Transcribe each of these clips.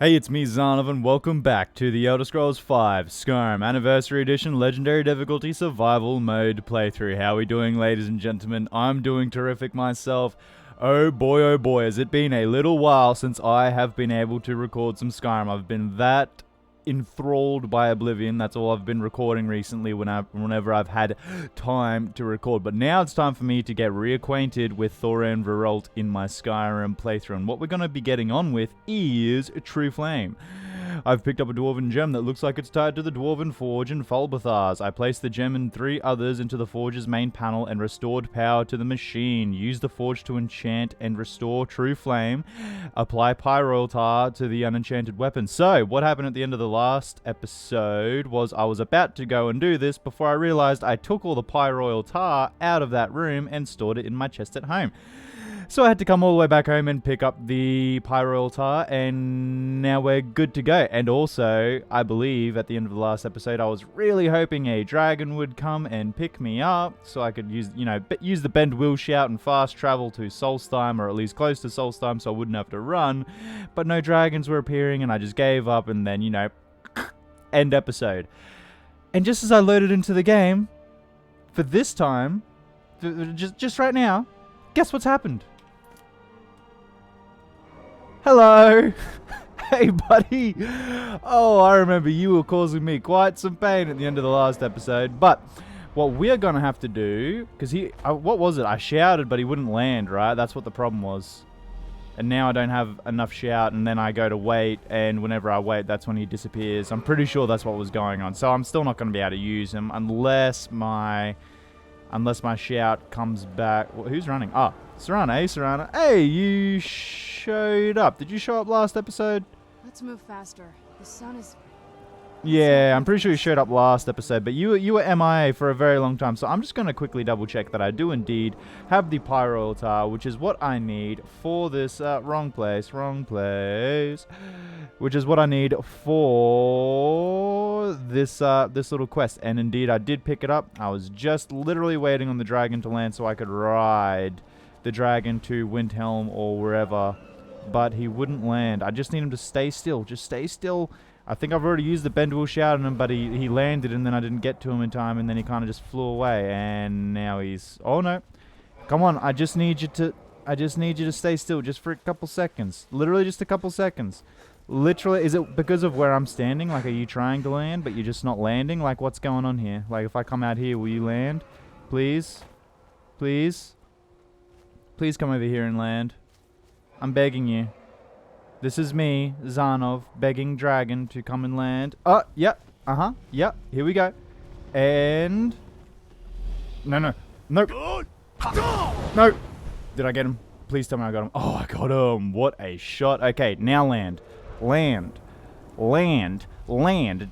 Hey, it's me, Zanov, and welcome back to the Elder Scrolls V Skyrim Anniversary Edition Legendary Difficulty Survival Mode playthrough. How are we doing, ladies and gentlemen? I'm doing terrific myself. Oh boy, has it been a little while since I have been able to record some Skyrim. I've been that enthralled by Oblivion. That's all I've been recording recently whenever I've had time to record. But now it's time for me to get reacquainted with Thorin Veralt in my Skyrim playthrough. And what we're going to be getting on with is True Flame. I've picked up a dwarven gem that looks like it's tied to the dwarven forge in Fulbathars. I placed the gem and 3 others into the forge's main panel and restored power to the machine. Use the forge to enchant and restore True Flame. Apply Pyroil Tar to the unenchanted weapon. So, what happened at the end of the last episode was I was about to go and do this before I realized I took all the Pyroil Tar out of that room and stored it in my chest at home. So I had to come all the way back home and pick up the Pyroil Tar, and now we're good to go. And also, I believe at the end of the last episode, I was really hoping a dragon would come and pick me up so I could use the Bend Will Shout and fast travel to Solstheim, or at least close to Solstheim, so I wouldn't have to run. But no dragons were appearing, and I just gave up, and then, end episode. And just as I loaded into the game, for this time, just right now, guess what's happened? Hello! Hey, buddy! Oh, I remember you were causing me quite some pain at the end of the last episode. But what we're going to have to do, because what was it? I shouted, but he wouldn't land, right? That's what the problem was. And now I don't have enough shout, and then I go to wait, and whenever I wait, that's when he disappears. I'm pretty sure that's what was going on. So I'm still not going to be able to use him unless my shout comes back. Who's running? Oh, Serana. Hey, Serana. Hey, you showed up. Did you show up last episode? Let's move faster. The sun is... Yeah, I'm pretty sure you showed up last episode, but you were MIA for a very long time, so I'm just going to quickly double check that I do indeed have the Pyroil Tar, which is what I need for this, wrong place, which is what I need for this little quest, and indeed I did pick it up. I was just literally waiting on the dragon to land so I could ride the dragon to Windhelm or wherever, but he wouldn't land. I just need him to stay still, just stay still. I think I've already used the Bend Will Shout on him, but he landed and then I didn't get to him in time, and then he kind of just flew away, and now he's... Oh no. Come on, I just need you to stay still just for a couple seconds. Literally just a couple seconds. Literally, is it because of where I'm standing? Like, are you trying to land, but you're just not landing? Like, what's going on here? Like, if I come out here, will you land? Please? Please? Please come over here and land. I'm begging you. This is me, Zanov, begging Dragon to come and land. Oh, yep. Yep. Here we go. And... No. Nope. No. Did I get him? Please tell me I got him. Oh, I got him. What a shot. Okay, now land. Land.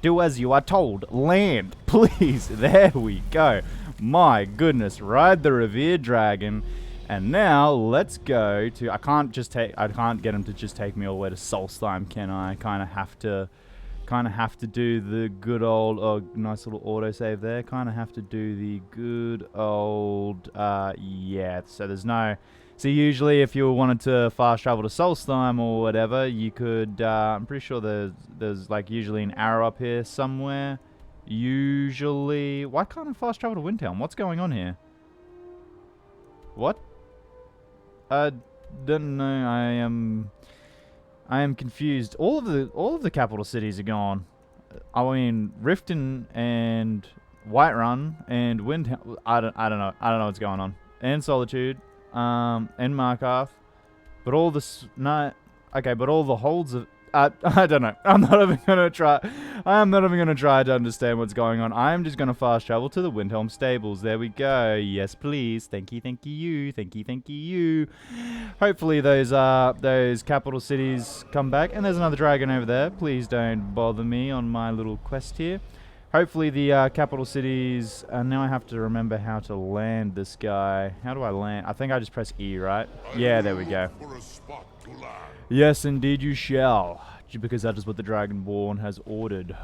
Do as you are told. Land. Please. There we go. My goodness. Ride the revered dragon. And now let's go to... I can't get him to just take me all the way to Solstheim, can I? Kind of have to do the good old... Oh, nice little autosave there. Kind of have to do the good old... yeah, so there's no... So usually if you wanted to fast travel to Solstheim or whatever, you could... I'm pretty sure there's like usually an arrow up here somewhere. Usually... Why can't I fast travel to Windhelm? What's going on here? What? I don't know. I am confused. All of the capital cities are gone. I mean, Riften and Whiterun and Windhelm. I don't know. I don't know what's going on. And Solitude, and Markarth, but all this but all the holds of. I don't know. I'm not even gonna try. I am not even gonna try to understand what's going on. I am just gonna fast travel to the Windhelm stables. There we go. Yes, please. Thank you. Hopefully those capital cities come back. And there's another dragon over there. Please don't bother me on my little quest here. Hopefully the capital cities. Now I have to remember how to land this guy. How do I land? I think I just press E, right? Yeah, there we go. Yes, indeed you shall, because that is what the Dragonborn has ordered.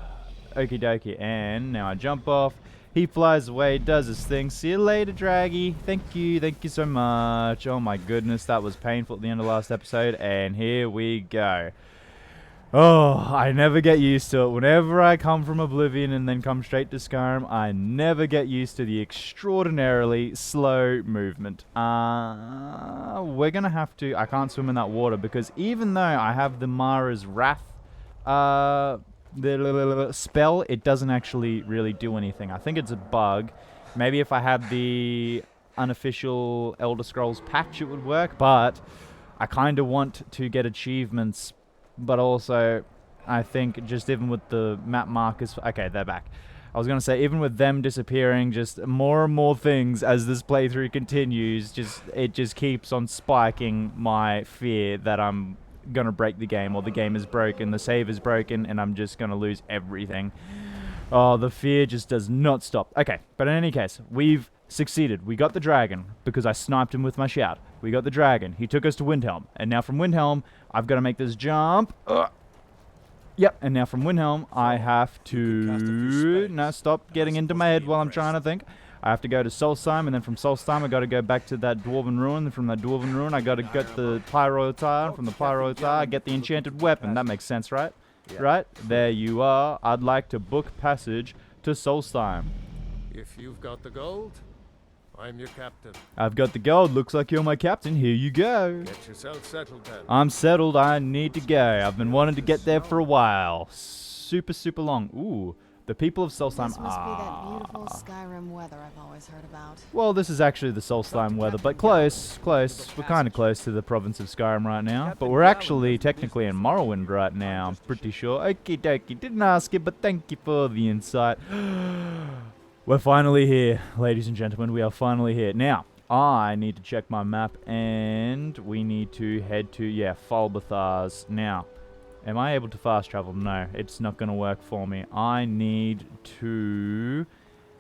Okie dokie, and now I jump off. He flies away, does his thing. See you later, Draggy. Thank you so much. Oh my goodness, that was painful at the end of last episode, and here we go. Oh, I never get used to it. Whenever I come from Oblivion and then come straight to Skyrim, I never get used to the extraordinarily slow movement. We're gonna have to... I can't swim in that water because even though I have the Mara's Wrath the spell, it doesn't actually really do anything. I think it's a bug. Maybe if I had the unofficial Elder Scrolls patch it would work, but I kind of want to get achievements. But also, I think just even with the map markers... Okay, they're back. I was going to say, even with them disappearing, just more and more things as this playthrough continues, it just keeps on spiking my fear that I'm going to break the game, or the game is broken, the save is broken, and I'm just going to lose everything. Oh, the fear just does not stop. Okay, but in any case, we've succeeded. We got the dragon, because I sniped him with my shout. We got the dragon. He took us to Windhelm. And now from Windhelm, I've got to make this jump. Yep, and now from Windhelm, I have to... No, stop getting into my head while I'm trying to think. I have to go to Solstheim, and then from Solstheim, I got to go back to that Dwarven Ruin. And from that Dwarven Ruin, I got to get the Pyroil Tar. And from the Pyroil Tar, I get the enchanted weapon. That makes sense, right? Yeah. Right? There you are. I'd like to book passage to Solstheim. If you've got the gold, I'm your captain. I've got the gold. Looks like you're my captain. Here you go. Get yourself settled then. I'm settled. I need to go. I've been wanting to get there for a while. Super, super long. Ooh. The people of Solstheim This must be that beautiful Skyrim weather I've always heard about. Well, this is actually the Solstheim weather, but close. We're kind of close to the province of Skyrim right now. But we're actually technically in Morrowind right now, I'm pretty sure. Okie dokie, didn't ask you, but thank you for the insight. We're finally here, ladies and gentlemen. We are finally here. Now, I need to check my map, and we need to head to, Falbathar's. Now, am I able to fast travel? No, it's not going to work for me. I need to...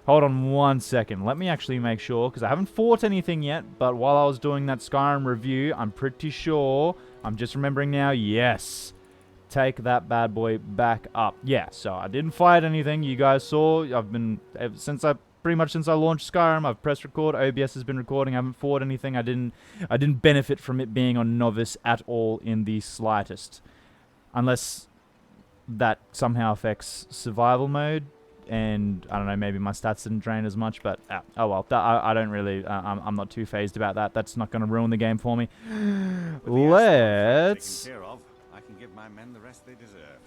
Hold on 1 second. Let me actually make sure, because I haven't fought anything yet, but while I was doing that Skyrim review, I'm pretty sure... I'm just remembering now, yes. Take that bad boy back up. Yeah, so I didn't fight anything. You guys saw, I've been... Pretty much since I launched Skyrim, I've pressed record. OBS has been recording. I haven't fought anything. I didn't benefit from it being on novice at all in the slightest. Unless that somehow affects survival mode, and I don't know, maybe my stats didn't drain as much, but oh well, I don't really, I'm not too phased about that. That's not going to ruin the game for me. Let's... I can give my men the rest they deserve.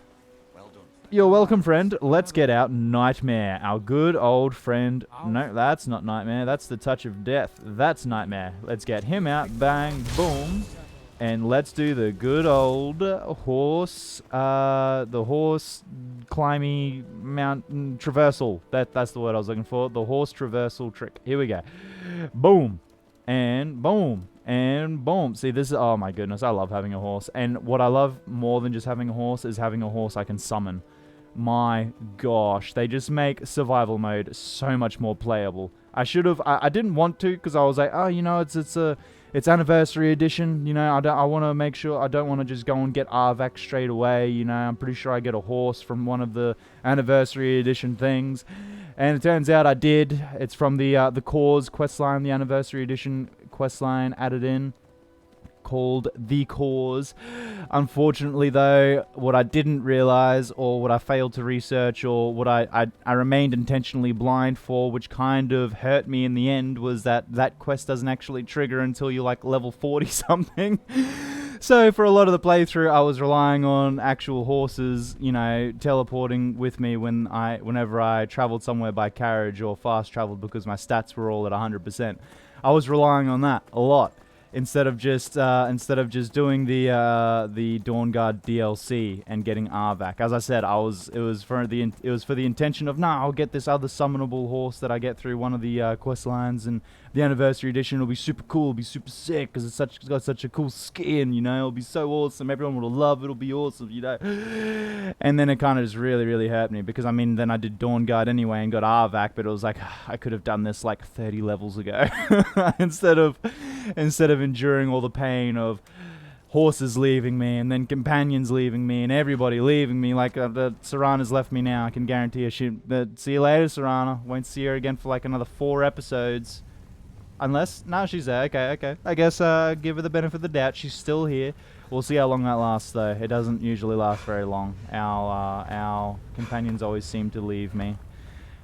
Well done. You're welcome, friend. Let's get out Nightmare, our good old friend. No, that's not Nightmare. That's the Touch of Death. That's Nightmare. Let's get him out. Bang, boom. And let's do the good old horse, the horse climby mountain traversal. That's the word I was looking for. The horse traversal trick. Here we go. Boom. And boom. And boom. See, this is... Oh, my goodness. I love having a horse. And what I love more than just having a horse is having a horse I can summon. My gosh. They just make survival mode so much more playable. I should have... I didn't want to, because I was like, oh, you know, it's Anniversary Edition, you know, I want to make sure, I don't want to just go and get Arvak straight away, you know, I'm pretty sure I get a horse from one of the Anniversary Edition things, and it turns out I did. It's from the Cause questline, the Anniversary Edition questline added in, called The Cause. Unfortunately, though, what I didn't realize, or what I failed to research, or what I remained intentionally blind for, which kind of hurt me in the end, was that quest doesn't actually trigger until you're like level 40 something. So for a lot of the playthrough, I was relying on actual horses, you know, teleporting with me whenever I traveled somewhere by carriage or fast traveled, because my stats were all at 100%. I was relying on that a lot. Instead of just doing the Dawnguard DLC and getting Arvak. As I said, it was for the intention of, I'll get this other summonable horse that I get through one of the quest lines, and the Anniversary Edition will be super cool, it'll be super sick, because it's got such a cool skin, you know, it'll be so awesome, everyone will love it, it'll be awesome, you know. And then it kind of just really, really hurt me, because I mean, then I did Dawnguard anyway and got Arvak, but it was like, I could have done this like 30 levels ago, instead of enduring all the pain of horses leaving me, and then companions leaving me, and everybody leaving me. Like, Serana's left me now. I can guarantee her. See you later, Serana. Won't see her again for like another 4 episodes. Unless, no, she's there. Okay, okay. I guess give her the benefit of the doubt. She's still here. We'll see how long that lasts, though. It doesn't usually last very long. Our companions always seem to leave me.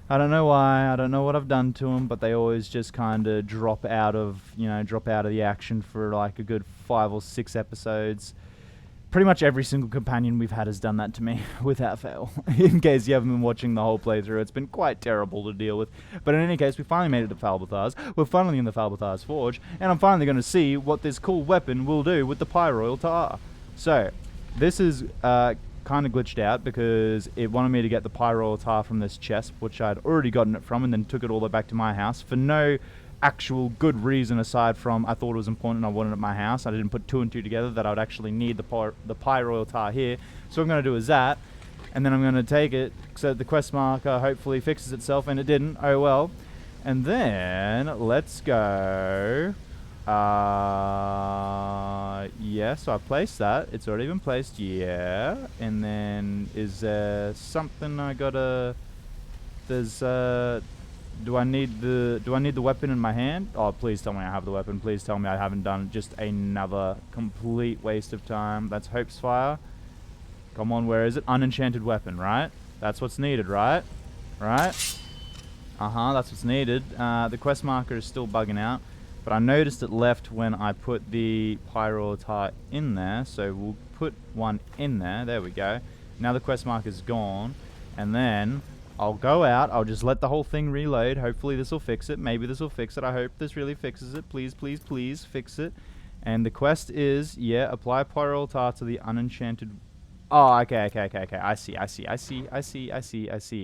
I don't know why. I don't know what I've done to them, but they always just kind of drop out of the action for like a good 5 or 6 episodes. Pretty much every single companion we've had has done that to me, without fail. In case you haven't been watching the whole playthrough, it's been quite terrible to deal with. But in any case, we finally made it to Falbathar's. We're finally in the Falbathar's Forge, and I'm finally going to see what this cool weapon will do with the Pyroil Tar. So, this is kind of glitched out because it wanted me to get the Pyroil Tar from this chest, which I'd already gotten it from, and then took it all the way back to my house for no actual good reason aside from I thought it was important and I wanted it at my house. I didn't put 2 and 2 together that I would actually need the Pyroil Tar here. So what I'm going to do is that, and then I'm going to take it so that the quest marker hopefully fixes itself, and it didn't. Oh well. And then let's go. Yeah, so I placed that. It's already been placed. Yeah. And then is there something I gotta? There's Do I need the weapon in my hand? Oh, please tell me I have the weapon. Please tell me I haven't done just another complete waste of time. That's Hope's Fire. Come on, where is it? Unenchanted weapon, right? That's what's needed, right? Right? That's what's needed. The quest marker is still bugging out, but I noticed it left when I put the Pyroil Tar in there, so we'll put one in there. There we go. Now the quest marker's gone, and then I'll go out, I'll just let the whole thing reload. Hopefully this will fix it. Maybe this will fix it. I hope this really fixes it. Please, please, please fix it. And the quest is, yeah, apply Pyroil Tar to the unenchanted... Oh, okay. I see.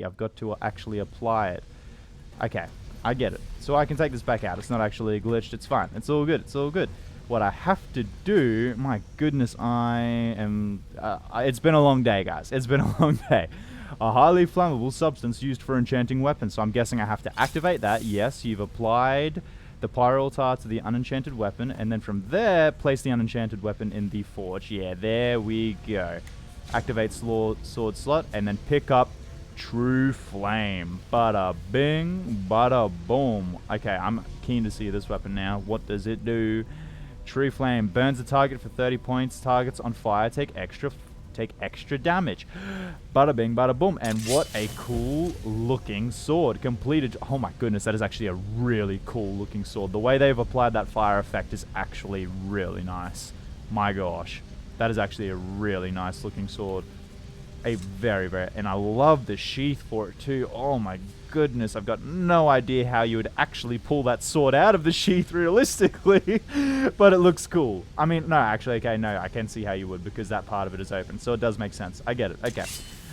I've got to actually apply it. Okay, I get it. So I can take this back out. It's not actually glitched. It's fine. It's all good. It's all good. What I have to do... My goodness, I am... it's been a long day, guys. It's been a long day. A highly flammable substance used for enchanting weapons. So I'm guessing I have to activate that. Yes, you've applied the Pyroil Tar to the unenchanted weapon. And then from there, place the unenchanted weapon in the forge. Yeah, there we go. Activate sword slot. And then pick up True Flame. Bada bing, bada boom. Okay, I'm keen to see this weapon now. What does it do? True Flame. Burns the target for 30 points. Targets on fire take extra damage. Bada bing, bada boom. And what a cool looking sword. Completed. Oh my goodness, that is actually a really cool looking sword. The way they've applied that fire effect is actually really nice. My gosh, that is actually a really nice looking sword. A very, and I love the sheath for it too. Oh my goodness, I've got no idea how you would actually pull that sword out of the sheath realistically, but it looks cool. I mean, no, actually, okay, no, I can see how you would because that part of it is open, so it does make sense. I get it.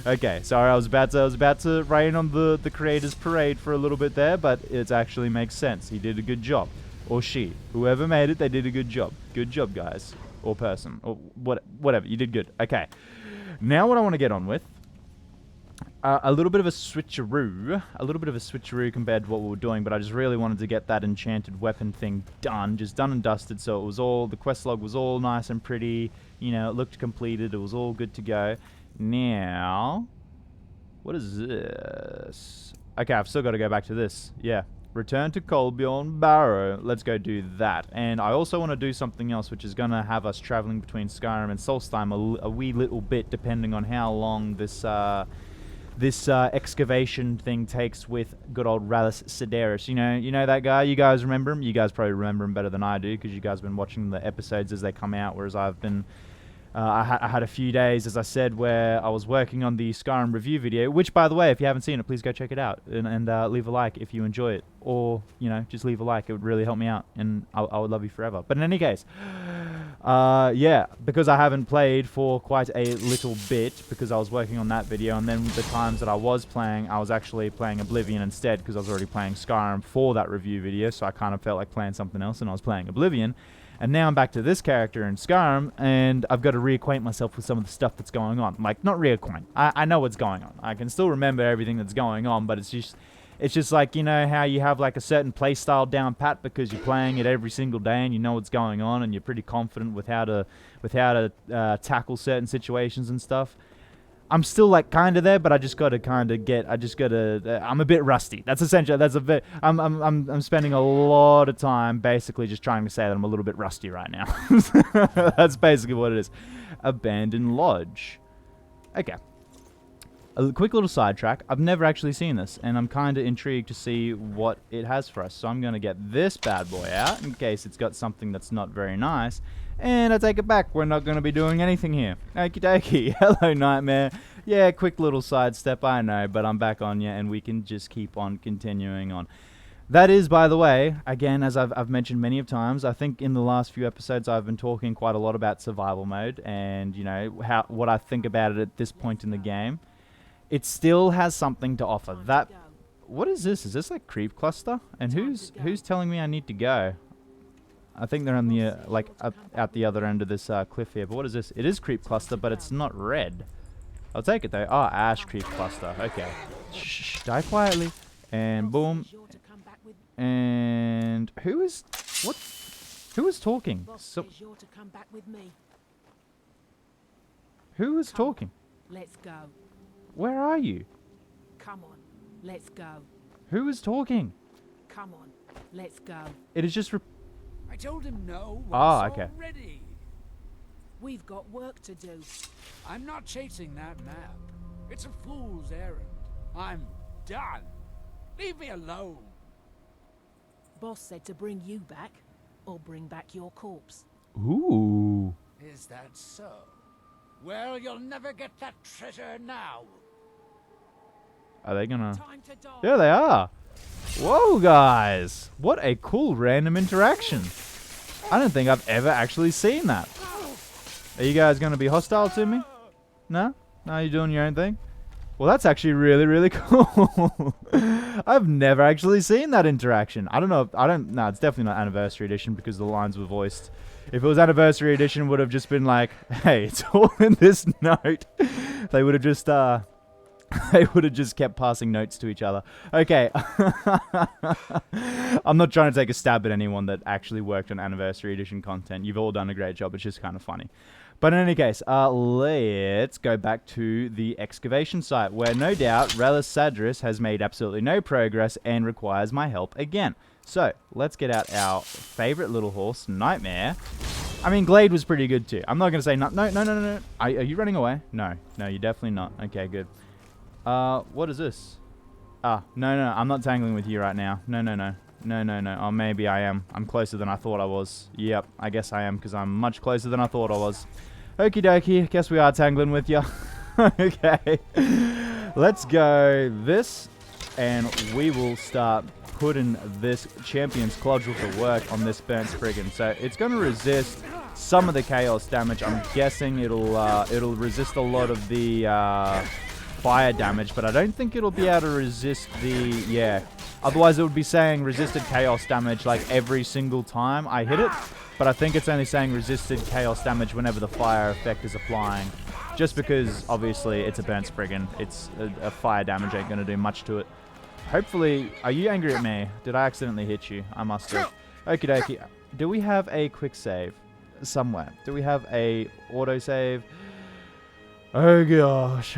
Okay. Sorry, I was about to rain on the creator's parade for a little bit there, but it actually makes sense. He did a good job, or she, whoever made it, they did a good job. Good job, guys, or person, or whatever. You did good. Okay. Now what I want to get on with, a little bit of a switcheroo compared to what we were doing, but I just really wanted to get that enchanted weapon thing done, just done and dusted, so it was all, the quest log was all nice and pretty, you know, it looked completed, it was all good to go. Now, what is this? Okay, I've still got to go back to this, yeah. Return to Colbjorn Barrow. Let's go do that. And I also want to do something else, which is going to have us traveling between Skyrim and Solstheim a wee little bit, depending on how long this excavation thing takes with good old Rallus Sedaris. You know that guy? You guys remember him? You guys probably remember him better than I do, because you guys have been watching the episodes as they come out, whereas I've been... I had a few days, as I said, where I was working on the Skyrim review video, which, by the way, if you haven't seen it, please go check it out and leave a like if you enjoy it. Or, you know, just leave a like. It would really help me out, and I would love you forever. But in any case, yeah, because I haven't played for quite a little bit, because I was working on that video, and then the times that I was playing, I was actually playing Oblivion instead, because I was already playing Skyrim for that review video, so I kind of felt like playing something else, and I was playing Oblivion. And now I'm back to this character in Skyrim, and I've got to reacquaint myself with some of the stuff that's going on. Like, not reacquaint. I know what's going on. I can still remember everything that's going on, but it's just like, you know, how you have like a certain play style down pat because you're playing it every single day and you know what's going on and you're pretty confident with how to tackle certain situations and stuff. I'm still like kind of there, but I just got to kind of get. I just got to. I'm a bit rusty. That's essential. That's a bit. I'm spending a lot of time basically just trying to say that I'm a little bit rusty right now. That's basically what it is. Abandoned lodge. Okay. A quick little sidetrack. I've never actually seen this, and I'm kind of intrigued to see what it has for us. So I'm going to get this bad boy out in case it's got something that's not very nice. And I take it back. We're not going to be doing anything here. Okie dokie. Hello, Nightmare. Yeah, quick little sidestep, I know, but I'm back on you, and we can just keep on continuing on. That is, by the way, again, as I've mentioned many of times, I think in the last few episodes I've been talking quite a lot about survival mode and, you know, what I think about it at this point in the game. It still has something to offer. That, what is this? Is this like creep cluster? And who's telling me I need to go? I think they're on the like up at the other end of this cliff here. But what is this? It is creep cluster, but it's not red. I'll take it though. Oh, ash creep cluster. Okay. Shh, die quietly. And boom. And who is what? Who is talking? So, who is talking? Let's go. Where are you? Come on. Let's go. Who is talking? Come on. Let's go. It is just. I told him no Ah, okay. already. We've got work to do. I'm not chasing that map. It's a fool's errand. I'm done. Leave me alone. Boss said to bring you back, or bring back your corpse. Ooh. Is that so? Well, you'll never get that treasure now. Are they gonna? Time to die. Yeah, they are. Whoa, guys. What a cool random interaction. I don't think I've ever actually seen that. Are you guys going to be hostile to me? No? No, you're doing your own thing? Well, that's actually really, really cool. I've never actually seen that interaction. I don't know. No, it's definitely not Anniversary Edition because the lines were voiced. If it was Anniversary Edition, it would have just been like, hey, it's all in this note. They would have just, they would have just kept passing notes to each other. Okay. I'm not trying to take a stab at anyone that actually worked on Anniversary Edition content. You've all done a great job. It's just kind of funny. But in any case, let's go back to the excavation site, where no doubt Relis Sadris has made absolutely no progress and requires my help again. So, let's get out our favorite little horse, Nightmare. I mean, Glade was pretty good too. I'm not going to say no. Are you running away? No, you're definitely not. Okay, good. What is this? No, I'm not tangling with you right now. No. Oh, maybe I am. I'm closer than I thought I was. Yep, I guess I am, because I'm much closer than I thought I was. Okie dokie, guess we are tangling with you. Okay. Let's go this, and we will start putting this Champion's Clodgel to work on this Burnt Spriggan. So it's going to resist some of the chaos damage. I'm guessing it'll resist a lot of the fire damage, but I don't think it'll be able to resist the, otherwise it would be saying resisted chaos damage like every single time I hit it, but I think it's only saying resisted chaos damage whenever the fire effect is applying, just because obviously it's a Burnt Spriggan. It's a fire damage ain't going to do much to it. Hopefully, are you angry at me? Did I accidentally hit you? I must have. Okie dokie. Do we have a quick save somewhere? Do we have a auto save? Oh gosh.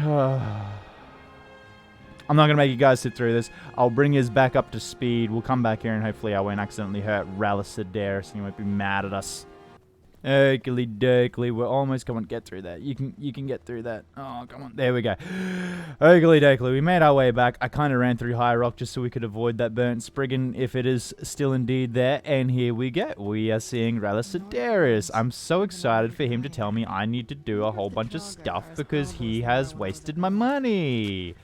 I'm not going to make you guys sit through this. I'll bring his back up to speed. We'll come back here and hopefully I won't accidentally hurt Relis Sadris and he won't be mad at us. Oakley dokley. We're almost, come on, get through that. You can get through that. Oh, come on. There we go. Oakley dokley. We made our way back. I kind of ran through High Rock just so we could avoid that Burnt Spriggan if it is still indeed there. And here we go. We are seeing Relis Sadris. I'm so excited for him to tell me I need to do a whole bunch of stuff because he has wasted my money.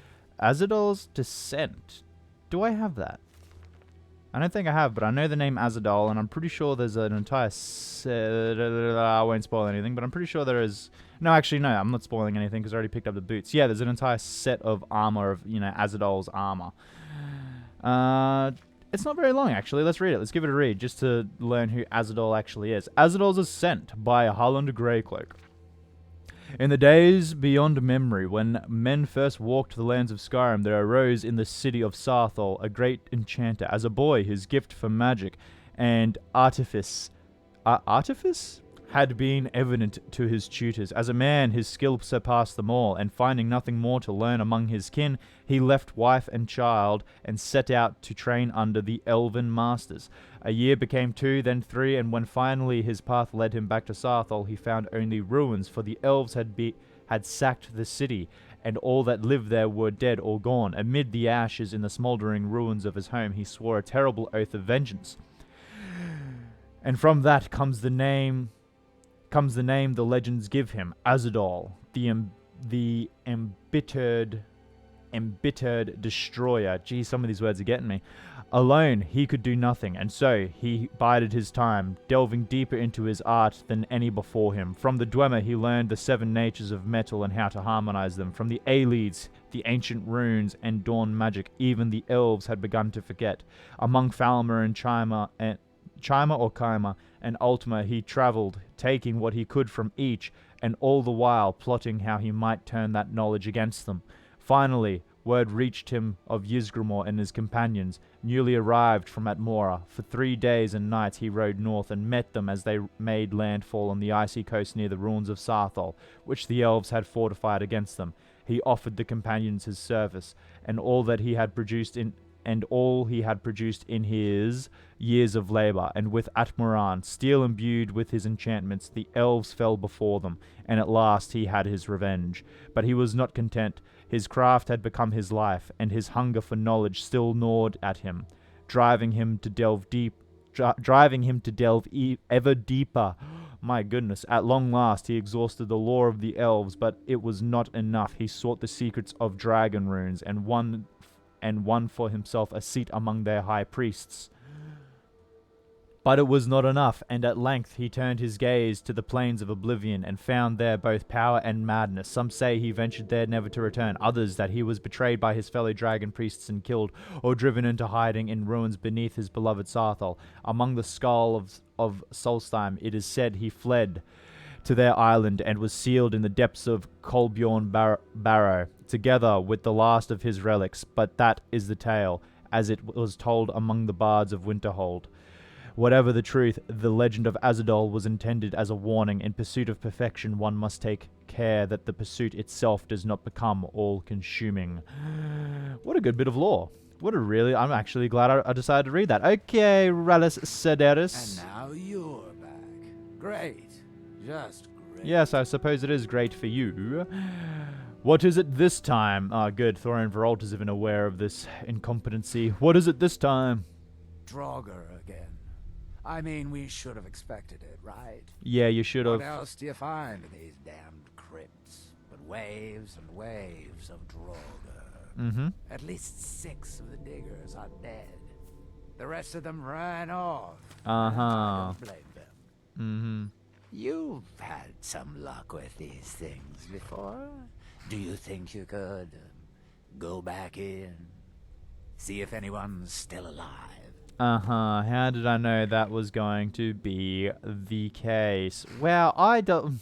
Azadol's Descent. Do I have that? I don't think I have, but I know the name Azadol, and I'm pretty sure there's an entire set. I won't spoil anything, but I'm pretty sure there is. No, actually, no, I'm not spoiling anything because I already picked up the boots. Yeah, there's an entire set of armor of, Azadol's armor. It's not very long, actually. Let's read it. Let's give it a read just to learn who Azadol actually is. Azadol's Ascent by Harland Greycloak. In the days beyond memory, when men first walked the lands of Skyrim, there arose in the city of Sarthol a great enchanter. As a boy, his gift for magic and artifice... artifice? had been evident to his tutors. As a man, his skill surpassed them all, and finding nothing more to learn among his kin, he left wife and child and set out to train under the elven masters. A year became 2, then 3, and when finally his path led him back to Sarthol, he found only ruins, for the elves had sacked the city, and all that lived there were dead or gone. Amid the ashes in the smouldering ruins of his home, he swore a terrible oath of vengeance. And from that comes the name the legends give him, Azadol, the embittered destroyer. Gee, some of these words are getting me. Alone, he could do nothing, and so he bided his time, delving deeper into his art than any before him. From the Dwemer, he learned the 7 natures of metal and how to harmonize them. From the Aelids, the ancient runes and dawn magic, even the elves had begun to forget. Among Falmer and Chima and Ultima, he traveled, taking what he could from each, and all the while plotting how he might turn that knowledge against them. Finally, word reached him of Ysgramor and his companions, newly arrived from Atmora. For 3 days and nights he rode north and met them as they made landfall on the icy coast near the ruins of Sarthol, which the elves had fortified against them. He offered the companions his service, and all he had produced in his years of labor, and with Atmoran, still imbued with his enchantments, the elves fell before them, and at last he had his revenge. But he was not content. His craft had become his life, and his hunger for knowledge still gnawed at him, driving him to delve ever deeper. My goodness, at long last he exhausted the lore of the elves, but it was not enough. He sought the secrets of dragon runes, and won for himself a seat among their high priests. But it was not enough, and at length he turned his gaze to the plains of oblivion, and found there both power and madness. Some say he ventured there never to return, others that he was betrayed by his fellow dragon priests and killed, or driven into hiding in ruins beneath his beloved Sarthol. Among the skull of Solstheim, it is said he fled to their island and was sealed in the depths of Kolbjorn Barrow, together with the last of his relics. But that is the tale, as it was told among the bards of Winterhold. Whatever the truth, the legend of Azadol was intended as a warning. In pursuit of perfection, one must take care that the pursuit itself does not become all-consuming. What a good bit of lore. I'm actually glad I decided to read that. Okay, Rallus Sedaris. And now you're back. Great. Just great. Yes, I suppose it is great for you. What is it this time? Ah, good. Thorin Veralt is even aware of this incompetency. What is it this time? Draugr again. I mean, we should have expected it, right? Yeah, you should have. What else do you find in these damned crypts but waves and waves of Draugr? Mm-hmm. At least 6 of the diggers are dead. The rest of them ran off. Uh-huh. I don't blame them. Mm-hmm. You've had some luck with these things before. Do you think you could go back in, see if anyone's still alive? Uh-huh. How did I know that was going to be the case? Well, I don't...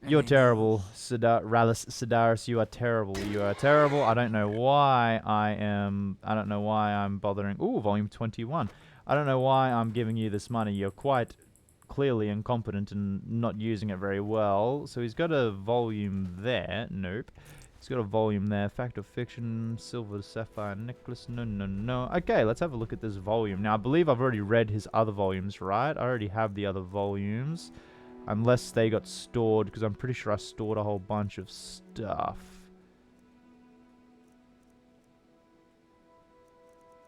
You're terrible, Rallus Sedaris. You are terrible. You are terrible. I don't know why I'm bothering... Ooh, volume 21. I don't know why I'm giving you this money. You're quite clearly incompetent and not using it very well. So he's got a volume there. Nope. He's got a volume there. Fact or Fiction, Silver Sapphire Necklace. No. Okay, let's have a look at this volume. Now, I believe I've already read his other volumes, right? I already have the other volumes. Unless they got stored, because I'm pretty sure I stored a whole bunch of stuff.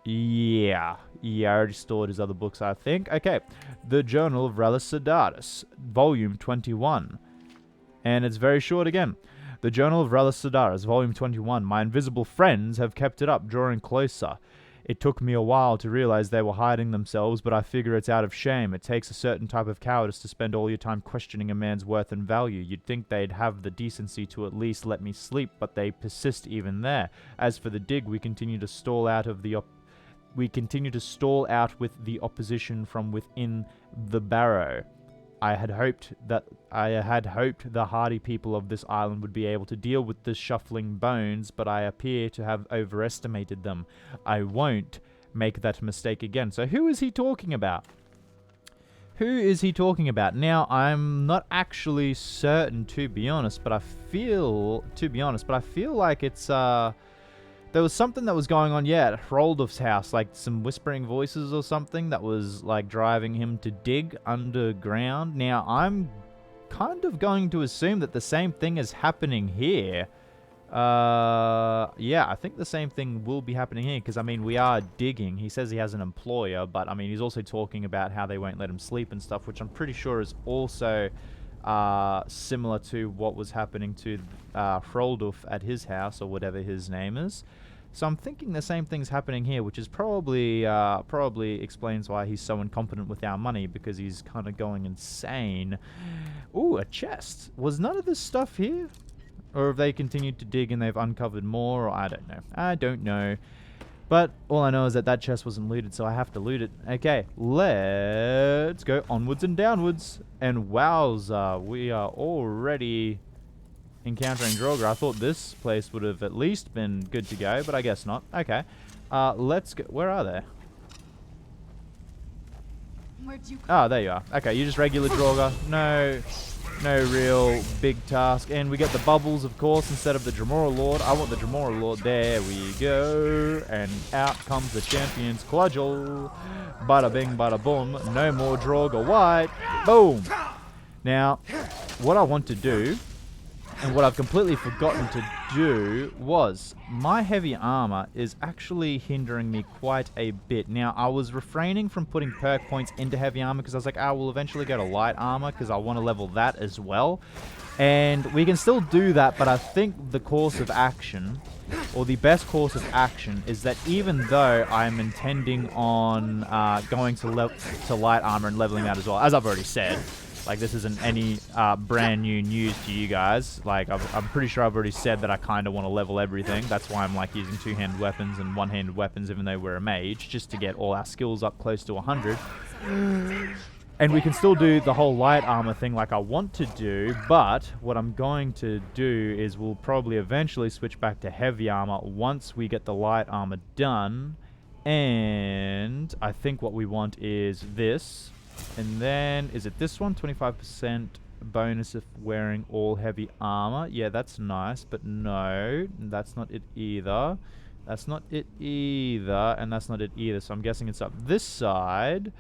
Yeah, I already stored his other books, I think. Okay, The Journal of Rallus Sedaris, Volume 21. And it's very short again. The Journal of Rallus Sedaris, Volume 21. My invisible friends have kept it up, drawing closer. It took me a while to realize they were hiding themselves, but I figure it's out of shame. It takes a certain type of cowardice to spend all your time questioning a man's worth and value. You'd think they'd have the decency to at least let me sleep, but they persist even there. As for the dig, we continue to stall out with the opposition from within the barrow. I had hoped the hardy people of this island would be able to deal with the shuffling bones, but I appear to have overestimated them. I won't make that mistake again. So who is he talking about? Who is he talking about? Now, I'm not actually certain, to be honest, but I feel like it's, there was something that was going on, yeah, at Hrolduf's house, like some whispering voices or something that was, like, driving him to dig underground. Now, I'm kind of going to assume that the same thing is happening here. Yeah, I think the same thing will be happening here, because, I mean, we are digging. He says he has an employer, but, I mean, he's also talking about how they won't let him sleep and stuff, which I'm pretty sure is also similar to what was happening to Hrolduf at his house, or whatever his name is. So I'm thinking the same thing's happening here, which is probably explains why he's so incompetent with our money, because he's kind of going insane. Ooh, a chest. Was none of this stuff here? Or have they continued to dig and they've uncovered more? Or I don't know. I don't know. But all I know is that that chest wasn't looted, so I have to loot it. Okay, let's go onwards and downwards. And wowza, we are already encountering Draugr. I thought this place would have at least been good to go, but I guess not. Okay, let's go. Where are they? Where'd you Oh, there you are. Okay, you're just regular Draugr. No real big task. And we get the bubbles, of course, instead of the Dremora Lord. I want the Dremora Lord. There we go. And out comes the champion's Cudgel. Bada bing, bada boom. No more Draugr white. Boom. Now, what I want to do, and what I've completely forgotten to do, was my heavy armor is actually hindering me quite a bit. Now, I was refraining from putting perk points into heavy armor because I was like, I will eventually go to light armor because I want to level that as well. And we can still do that, but I think the course of action, or the best course of action, is that even though I'm intending on going to light armor and leveling that as well, as I've already said, like, this isn't any brand new news to you guys. Like, I'm pretty sure I've already said that I kind of want to level everything. That's why I'm, like, using two-handed weapons and one-handed weapons, even though we're a mage, just to get all our skills up close to 100. And we can still do the whole light armor thing like I want to do, but what I'm going to do is we'll probably eventually switch back to heavy armor once we get the light armor done. And I think what we want is this. And then, is it this one? 25% bonus if wearing all heavy armor. Yeah, that's nice, but no, that's not it either. That's not it either, and that's not it either. So I'm guessing it's up this side,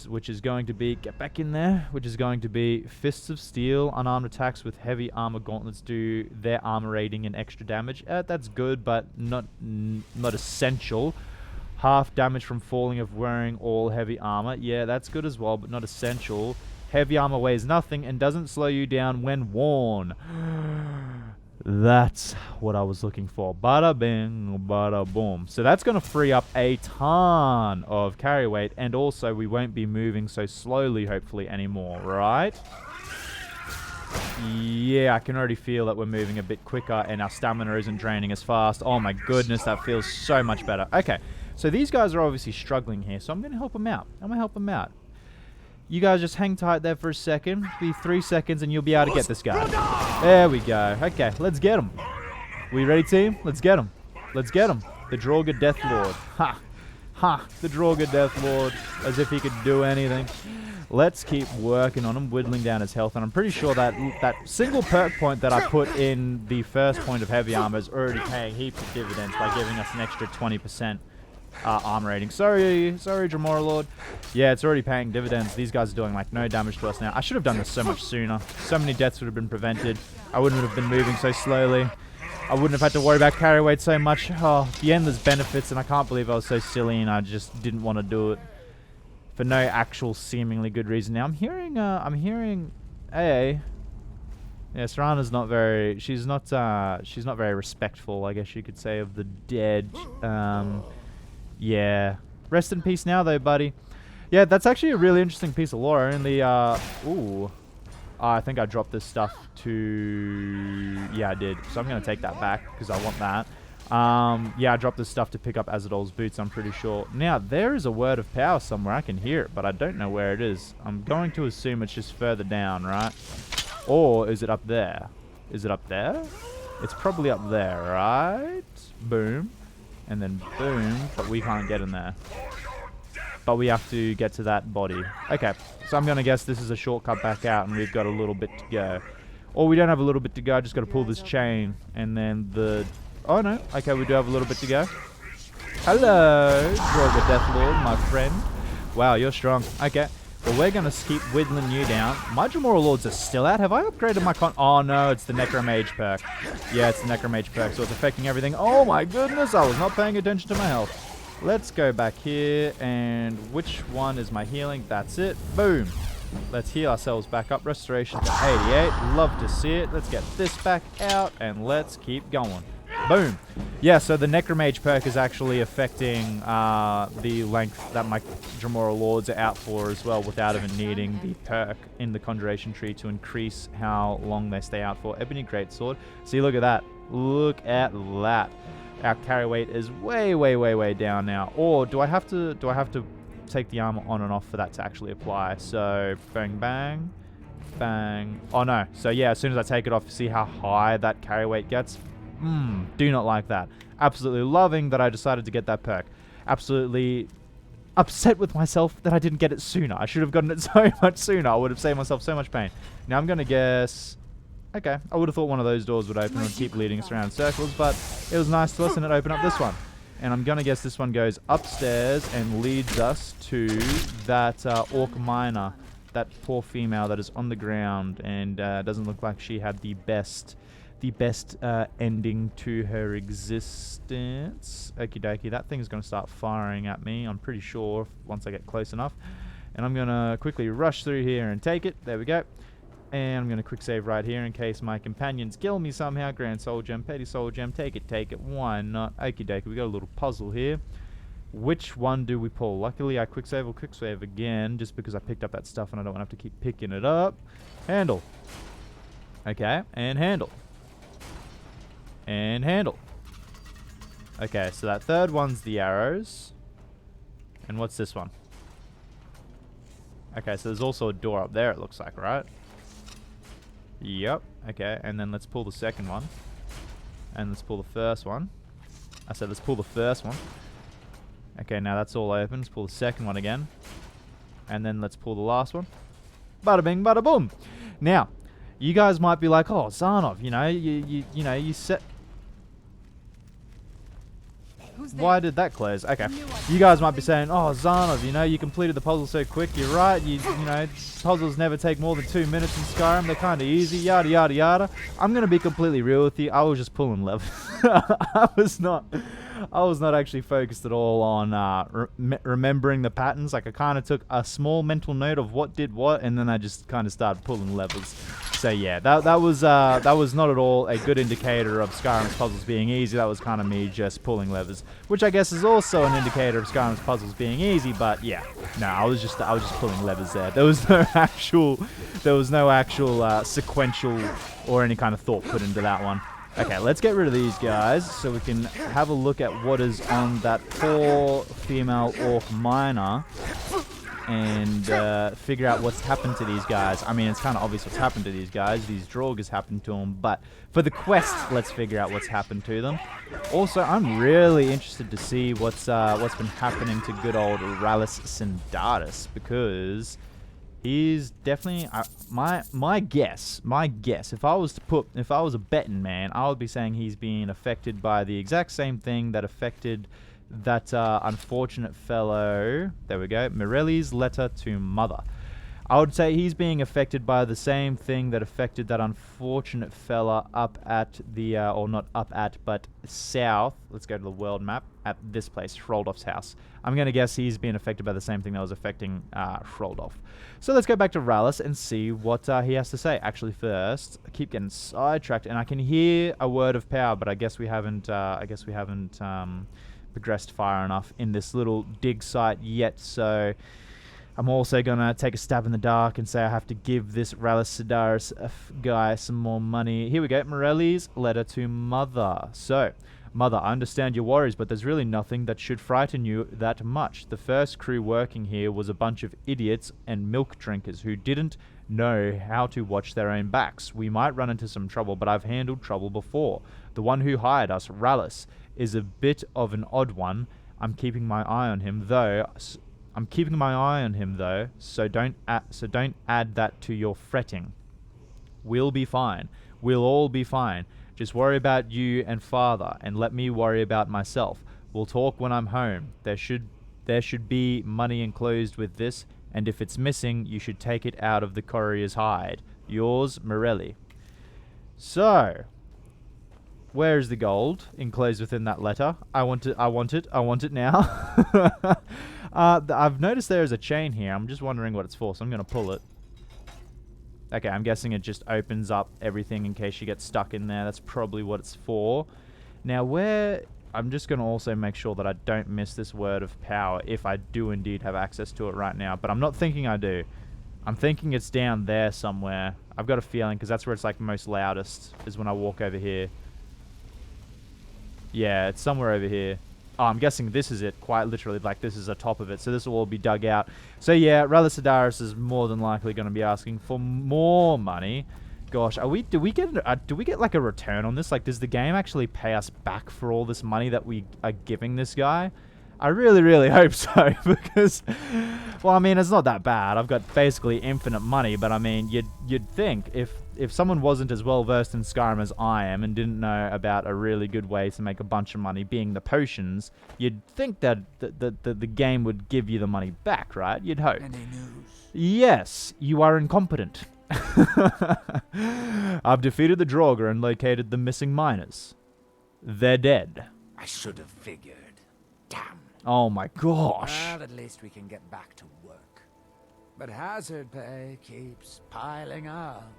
which is going to be, get back in there, which is going to be Fists of Steel. Unarmed attacks with heavy armor gauntlets do their armor rating and extra damage. That's good, but not essential. Half damage from falling if wearing all heavy armor. Yeah, that's good as well, but not essential. Heavy armor weighs nothing and doesn't slow you down when worn. That's what I was looking for. Bada bing, bada boom. So that's going to free up a ton of carry weight, and also we won't be moving so slowly, hopefully, anymore, right? Yeah, I can already feel that we're moving a bit quicker and our stamina isn't draining as fast. Oh my goodness, that feels so much better. Okay. So these guys are obviously struggling here, so I'm going to help them out. You guys just hang tight there for a second. Be 3 seconds and you'll be able to get this guy. There we go. Okay, let's get him. We ready, team? Let's get him. Let's get him. The Draugr Death Lord. Ha. Ha. The Draugr Death Lord. As if he could do anything. Let's keep working on him, whittling down his health. And I'm pretty sure that that single perk point that I put in the first point of heavy armor is already paying heaps of dividends by giving us an extra 20%. Armor rating. Sorry, Dremora Lord. Yeah, it's already paying dividends. These guys are doing like no damage to us now. I should have done this so much sooner. So many deaths would have been prevented. I wouldn't have been moving so slowly. I wouldn't have had to worry about carry weight so much. Oh, the end, there's benefits, and I can't believe I was so silly and I just didn't want to do it for no actual seemingly good reason. Now I'm hearing AA. Yeah, Serana's not very. She's not very respectful, I guess you could say, of the dead. Yeah. Rest in peace now, though, buddy. Yeah, that's actually a really interesting piece of lore. Only, ooh. I think I dropped this stuff to... Yeah, I did. So I'm going to take that back, because I want that. Yeah, I dropped this stuff to pick up Azadol's boots, I'm pretty sure. Now, there is a word of power somewhere. I can hear it, but I don't know where it is. I'm going to assume it's just further down, right? Or is it up there? Is it up there? It's probably up there, right? Boom. And then boom, but we can't get in there. but we have to get to that body. Okay, so I'm going to guess this is a shortcut back out, and we've got a little bit to go. Or we don't have a little bit to go, I just got to pull this chain, and then the... Oh, no. Okay, we do have a little bit to go. Hello, Droga Deathlord, my friend. Wow, you're strong. Okay. Well, we're going to keep whittling you down. My Dremora Lords are still out. Have I upgraded my con... Oh, no, it's the Necromage perk. Yeah, it's the Necromage perk, so it's affecting everything. Oh, my goodness, I was not paying attention to my health. Let's go back here, and which one is my healing? That's it. Boom. Let's heal ourselves back up. Restoration to 88. Love to see it. Let's get this back out, and let's keep going. Boom. Yeah, so the Necromage perk is actually affecting the length that my Dremora Lords are out for as well, without even needing the perk in the Conjuration Tree to increase how long they stay out for. Ebony Greatsword. See, look at that. Look at that. Our carry weight is way, way, way, way down now. Or do I have to take the armor on and off for that to actually apply? So bang, bang, bang. Oh no. So yeah, as soon as I take it off, see how high that carry weight gets? Do not like that. Absolutely loving that I decided to get that perk. Absolutely upset with myself that I didn't get it sooner. I should have gotten it so much sooner. I would have saved myself so much pain. Now I'm going to guess... Okay, I would have thought one of those doors would open and keep leading us around in circles, but it was nice to us and it opened up this one. And I'm going to guess this one goes upstairs and leads us to that orc miner, that poor female that is on the ground and doesn't look like she had the best ending to her existence. Okie dokie, that thing's going to start firing at me, I'm pretty sure, once I get close enough. And I'm going to quickly rush through here and take it. There we go. And I'm going to quick save right here in case my companions kill me somehow. Grand Soul Gem, Petty Soul Gem, take it. Why not? Okie dokie, we got a little puzzle here. Which one do we pull? Luckily, I quick save again, just because I picked up that stuff and I don't want to have to keep picking it up. Handle. Okay, and handle. And handle. Okay, so that third one's the arrows. And what's this one? Okay, so there's also a door up there, it looks like, right? Yep. Okay, and then let's pull the second one. And let's pull the first one. I said let's pull the first one. Okay, now that's all open. Let's pull the second one again. And then let's pull the last one. Bada bing, bada boom. Now, you guys might be like, oh, Zarnov, you know, you set... Why did that close? Okay. You guys might be saying, oh, Zarnov, you know, you completed the puzzle so quick. You're right. You know, puzzles never take more than 2 minutes in Skyrim. They're kind of easy, yada, yada, yada. I'm going to be completely real with you. I was just pulling levels. I was not actually focused at all on remembering the patterns. Like, I kind of took a small mental note of what did what, and then I just kind of started pulling levers. So yeah, that was not at all a good indicator of Skyrim's puzzles being easy. That was kind of me just pulling levers, which I guess is also an indicator of Skyrim's puzzles being easy. But yeah, no, I was just pulling levers there. There was no actual sequential or any kind of thought put into that one. Okay, let's get rid of these guys so we can have a look at what is on that poor female orc miner and figure out what's happened to these guys. I mean, it's kind of obvious what's happened to these guys. These Draugrs happened to them, but for the quest, let's figure out what's happened to them. Also, I'm really interested to see what's been happening to good old Rallis Syndaris, because he's definitely my guess. If I was a betting man, I would be saying he's being affected by the exact same thing that affected that unfortunate fellow. There we go. Morelli's letter to mother. I would say he's being affected by the same thing that affected that unfortunate fella up at the, or not up at, but south. Let's go to the world map at this place, Hroldolf's house. I'm going to guess he's being affected by the same thing that was affecting Hroldolf. So let's go back to Rallis and see what he has to say. Actually, first, I keep getting sidetracked, and I can hear a word of power, but I guess we haven't. Progressed far enough in this little dig site yet, so I'm also going to take a stab in the dark and say I have to give this Rallis Syndaris guy some more money. Here we go, Morelli's letter to mother. So, mother, I understand your worries, but there's really nothing that should frighten you that much. The first crew working here was a bunch of idiots and milk drinkers who didn't know how to watch their own backs. We might run into some trouble, but I've handled trouble before. The one who hired us, Rallis, is a bit of an odd one. I'm keeping my eye on him, though I'm keeping my eye on him though, so don't add that to your fretting. We'll be fine. We'll all be fine. Just worry about you and father, and let me worry about myself. We'll talk when I'm home. There should be money enclosed with this, and if it's missing, you should take it out of the courier's hide. Yours, Morelli. So, where's the gold enclosed within that letter? I want it now. I've noticed there is a chain here. I'm just wondering what it's for, so I'm going to pull it. Okay, I'm guessing it just opens up everything in case you get stuck in there. That's probably what it's for. Now, I'm just going to also make sure that I don't miss this word of power if I do indeed have access to it right now. But I'm not thinking I do. I'm thinking it's down there somewhere. I've got a feeling, because that's where it's like most loudest, is when I walk over here. Yeah, it's somewhere over here. Oh, I'm guessing this is it, quite literally, like this is the top of it. So this will all be dug out. So yeah, Relic Sidaris is more than likely going to be asking for more money. Gosh, do we get like a return on this? Like, does the game actually pay us back for all this money that we are giving this guy? I really, really hope so, because, well, I mean, it's not that bad. I've got basically infinite money, but I mean, you'd think if someone wasn't as well versed in Skyrim as I am and didn't know about a really good way to make a bunch of money, being the potions, you'd think that the game would give you the money back, right? You'd hope. Any news? Yes, you are incompetent. I've defeated the Draugr and located the missing miners. They're dead. I should have figured. Damn. Oh my gosh. Well, at least we can get back to work. But hazard pay keeps piling up,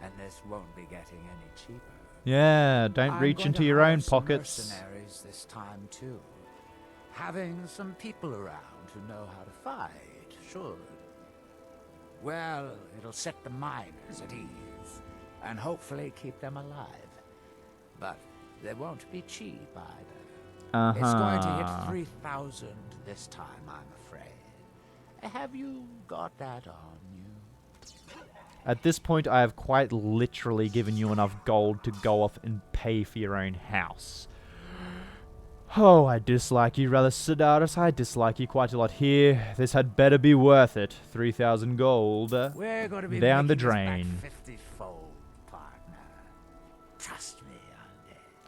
and this won't be getting any cheaper. Yeah, don't I'm reach going into to your hire own some pockets. Mercenaries this time too. Having some people around who know how to fight should. Well, it'll set the miners at ease, and hopefully keep them alive. But they won't be cheap either. It's going to hit 3,000 this time, I'm afraid. Have you got that on you? At this point, I have quite literally given you enough gold to go off and pay for your own house. Oh, I dislike you, Relic Sidaris. I dislike you quite a lot here. This had better be worth it. 3,000 gold. We're going to be down the making this back drain. 50-fold, partner. Trust me on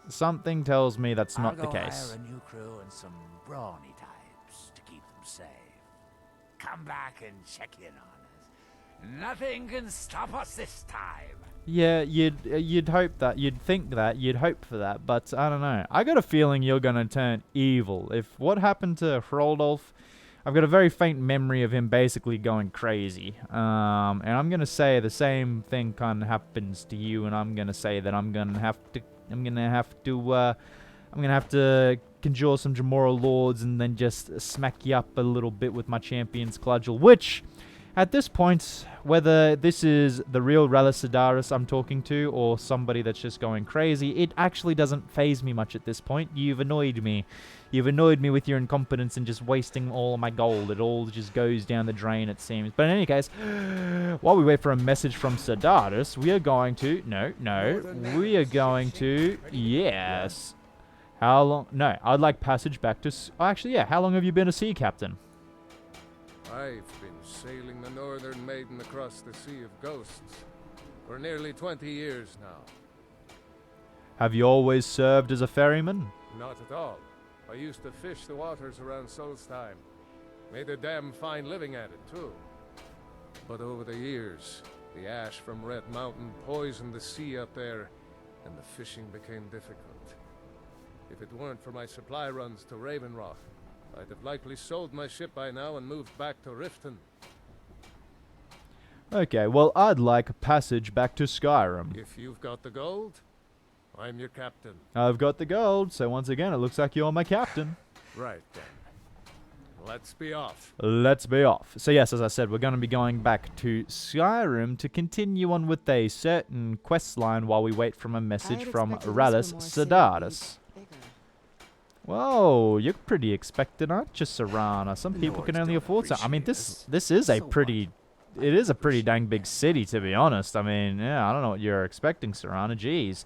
this. Something tells me that's not the I'll go case. hire a new crew and some brawny types to keep them safe. Come back and check in on us. Nothing can stop us this time. Yeah, you'd hope that, you'd think that, you'd hope for that, but I don't know. I got a feeling you're gonna turn evil. If what happened to Hroldolf, I've got a very faint memory of him basically going crazy. And I'm gonna say the same thing kind of happens to you, and I'm gonna say that I'm gonna have to conjure some Jamoral lords and then just smack you up a little bit with my champion's cudgel, which, at this point, whether this is the real Relic Sidaris I'm talking to or somebody that's just going crazy, it actually doesn't faze me much at this point. You've annoyed me. You've annoyed me with your incompetence and just wasting all of my gold. It all just goes down the drain, it seems. But in any case, while we wait for a message from Sidaris, we are going to... We are going to... Yes. How long... No, I'd like passage back to... Actually, yeah. How long have you been a sea captain? I've been sailing the Northern Maiden across the Sea of Ghosts for nearly 20 years now. Have you always served as a ferryman? Not at all. I used to fish the waters around Solstheim. Made a damn fine living at it, too. But over the years, the ash from Red Mountain poisoned the sea up there, and the fishing became difficult. If it weren't for my supply runs to Ravenrock, I'd have likely sold my ship by now and moved back to Riften. Okay, well, I'd like a passage back to Skyrim. If you've got the gold, I'm your captain. I've got the gold, so once again, it looks like you're my captain. Right then. Let's be off. Let's be off. So yes, as I said, we're going to be going back to Skyrim to continue on with a certain quest line while we wait for a message from Relic Sidaris. Whoa, you're pretty expectant, aren't you, Serana? Some people can only afford to. I mean, this is a pretty... It is a pretty dang big city, to be honest. I mean, yeah, I don't know what you're expecting, Serana. Jeez.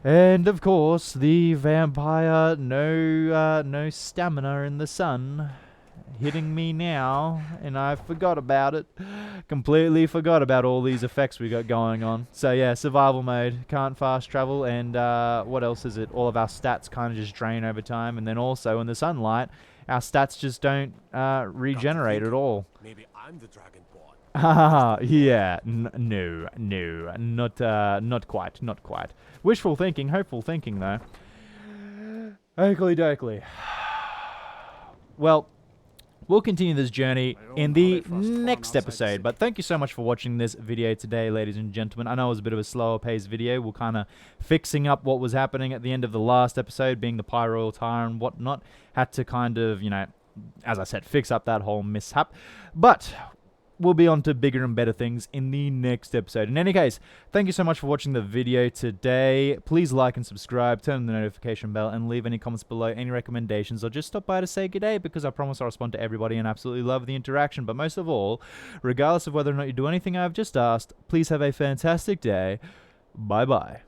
And, of course, the vampire, no stamina in the sun. hitting me now, and I forgot about it. Completely forgot about all these effects we got going on. So yeah, survival mode, can't fast travel, and what else is it? All of our stats kind of just drain over time, and then also in the sunlight, our stats just don't regenerate at all. Maybe I'm the dragonborn. Ah, yeah, no, not quite. Wishful thinking, hopeful thinking though. Oakley dokley. Well, we'll continue this journey in the next episode, but thank you so much for watching this video today, ladies and gentlemen. I know it was a bit of a slower paced video. We're kind of fixing up what was happening at the end of the last episode, being the Pyroil Tar and whatnot. Had to kind of, you know, as I said, fix up that whole mishap. But we'll be on to bigger and better things in the next episode. In any case, thank you so much for watching the video today. Please like and subscribe, turn on the notification bell, and leave any comments below, any recommendations, or just stop by to say good day, because I promise I'll respond to everybody and absolutely love the interaction. But most of all, regardless of whether or not you do anything I've just asked, please have a fantastic day. Bye-bye.